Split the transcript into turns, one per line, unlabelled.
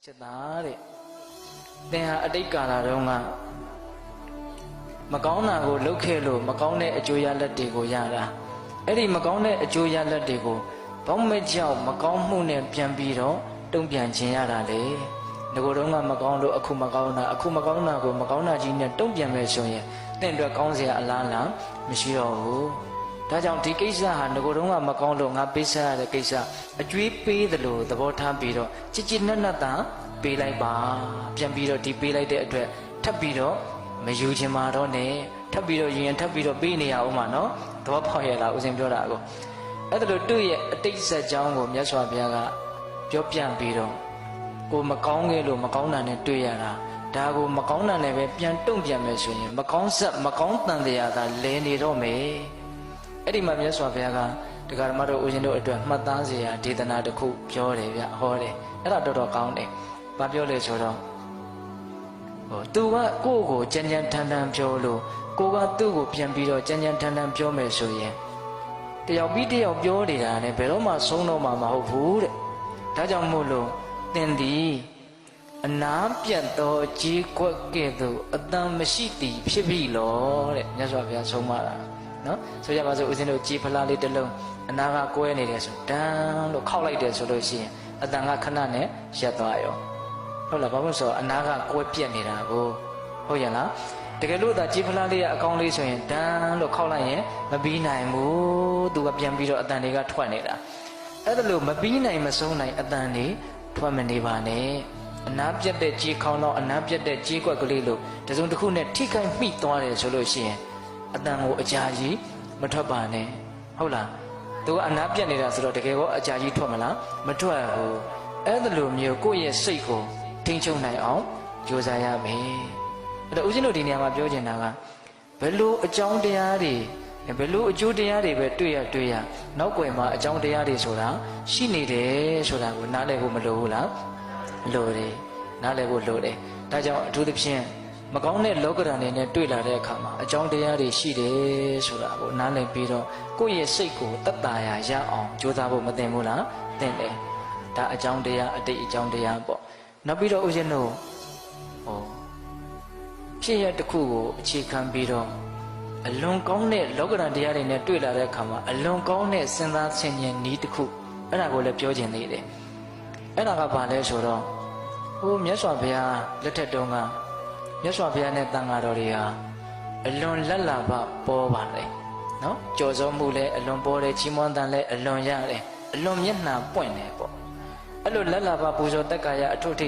ချက်သားတဲ့သင်ဟာအတိတ်ကာလတုန်းကမကောင်းတာကိုလုပ်ခဲ့လို့မကောင်းတဲ့အကျိုးရလဒ်တွေကိုရတာအဲ့ဒီမကောင်းတဲ့အကျိုးရလဒ်တွေကိုဘောင်းမဲ့ကြောင့်မကောင်းမှုနဲ့ပြန်ပြီးတော့တုံ့ပြန်ခြင်းရတာလေငကိုယ်တုန်းကမကောင်းလို့အခုမကောင်းတာအခုမကောင်းတာကိုမကောင်းတာကြီးနဲ့တုံ့ပြန်မယ်ဆိုရင်သင်အတွက်ကောင်းစရာအလားအလာမရှိတော့ဘူးဒါကြောင့်ဒီကိစ္စဟာငကိုယ်တုန်းကမကောင်းလို့ငါပေးစားရတဲ့ကိစ္စအကျွေးပေးသလိုသဘောထားပြီးတော့ကြည်ကြည်နက်နက်သာပေးလိုက်ပါပြန်ပြီးတော့ဒီပေးလိုက်တဲ့အတွက်ထပ်ပြီးတော့မယူချင်ပါတော့နဲ့ထပ်ပြီးတော့ယူရင်ထပ်ပြီးတော့ပေးနေရအောင်ပါနော်သဘောပေါက်ရဲ့လားဦးဇင်ပြောတာကိုအဲ့ဒါလို့သူ့ရဲ့အတိတ်ဇာတ်ကြောင်းကိုမြတ်စွာဘုရားကပြောပြပြီးတော့ကိုမကောင်းခဲ့လို့မကောင်းတာနဲ့တွေ့ရတာဒါကိုမကောင်းတာနဲ့ပဲပြန်တုံ့ပြန်မယ်ဆိုရင်မကောင်းဇက်မကောင်းတန်တရားသာလဲနေတော့မယ်အဲ့ဒီမှာမြတ်စွာဘုရားကတရားဓမ္မတို့ဦးဇင်တို့အတွက်မှတ်သားစရာဒေသနာတစ်ခုပြောတယ်ဗျဟောတယ်အဲ့ဒါတော်တော်ကောင်းတယ်ဘာပြောလဲဆိုတော့သူကကိုယ့်ကိုကြမ်းကြမ်းထန်ထန်ပြောလို့ကိုကသူ့ကိုပြန်ပြီးတော့ကြမ်းကြမ်းထန်ထန်ပြောမယ်ဆိုရင်တယောက်ပြီးတယောက်ပြောနေတာနဲ့ဘယ်တော့မှဆုံးတော့မှာမဟုတ်ဘူးတဲ့ဒါကြောင့်မို့လို့သင်သည်အနာပြတ်သောကြီးကွက်ကဲ့သို့အတန်မရှိသည်ဖြစ်ပြီလောတဲ့မြတ်စွာဘုရားဆုံးမတာနော်ဆိုကြပါစို့ဦးဇင်းတို့ကြီးဖလားလေးတစ်လုံးအနာကကွဲနေတယ်ဆိုတန်းလို့ခောက်လိုက်တယ်ဆိုလို့ရှိရင်အတန်ကခဏနဲ့ရပ်သွားရောဟုတ်လားဘာလို့ဆိုတော့အနာကကွဲပြက်နေတာကိုဟုတ်ရဲ့လားတကယ်လို့သာကြီးဖလားလေးကအကောင်းလေးဆိုရင်တန်းလို့ခောက်လိုက်ရင်မပြီးနိုင်ဘူးသူကပြန်ပြီးတော့အတန်တွေကထွက်နေတာအဲ့ဒါလို့မပြီးနိုင်မဆုံးနိုင်အတန်တွေထွက်မနေပါနဲ့အနာပြတ်တဲ့ကြီးခေါင်းတော့အနာပြတ်တဲ့ကြီးကွက်ကလေးလို့တစုံတစ်ခုနဲ့ထိခိုက်မိသွားတယ်ဆိုလို့ရှိရင်အတန်ကိုအကြာကြီးမထွက်ပါနဲ့ဟုတ်လားသူကအနာပြတ်နေတာဆိုတော့တကယ်ကောအကြာကြီးထွက်မလားမထွက်ဘူးအဲ့ဒါလိုမျိုးကိုယ့်ရဲ့စိတ်ကိုထိန်းချုပ်နိုင်အောင်ကြိုးစားရမယ်အဲ့တော့ဦးဇင်းတို့ဒီနေရာမှာပြောချင်တာကဘယ်လိုအကြောင်းတရားတွေဘယ်လိုအကျိုးတရားတွေပဲတွေ့ရနောက်ွယ်မှာအကြောင်းတရားတွေဆိုတာရှိနေတယ်ဆိုတာကိုနားလည်ဖို့မလိုဘူးလားလိုတယ်နားလည်ဖို့လိုတယ်ဒါကြောင့်အထူးသဖြင့်မကောင်းတဲ့လောကဓာတ်တွေနဲ့တွေ့လာတဲ့အခါမှာအကြောင်းတရားတွေရှိတယ်ဆိုတာကိုနားလည်ပြီးတော့ကိုယ့်ရဲ့စိတ်ကိုတတ်တာရအောင်ကြိုးစားဖို့မသင့်ဘူးလားသင့်တယ်ဒါအကြောင်းတရားအတိတ်အကြောင်းတရားပေါ့နောက်ပြီးတော့ဦးဇင်းတို့ဖြစ်ရတစ်ခုကိုအခြေခံပြီးတော့အလွန်ကောင်းတဲ့လောကဓာတ်တရားတွေနဲ့တွေ့လာတဲ့အခါမှာအလွန်ကောင်းတဲ့စဉ်းစားဆင်ခြင်နည်းတစ်ခုအဲ့ဒါကိုလည်းပြောခြင်းသေးတယ်အဲ့ဒါကဘာလဲဆိုတော့မြတ်စွာဘုရားလက်ထက်တုန်းကမြတ်စွာဘုရားနဲ့တန်ဃာတော်တွေဟာအလွန်လက်လာပပေါ်ပါတယ်နော်ကြော်စောမှုလည်းအလွန်ပေါ်တယ်ချီးမွမ်းတန်လည်းအလွန်ရတယ်အလွန်မျက်နှာပွင့်တယ်ပေါ့အဲ့လိုလက်လာပပူဇော်တက္ကာယအထုထိ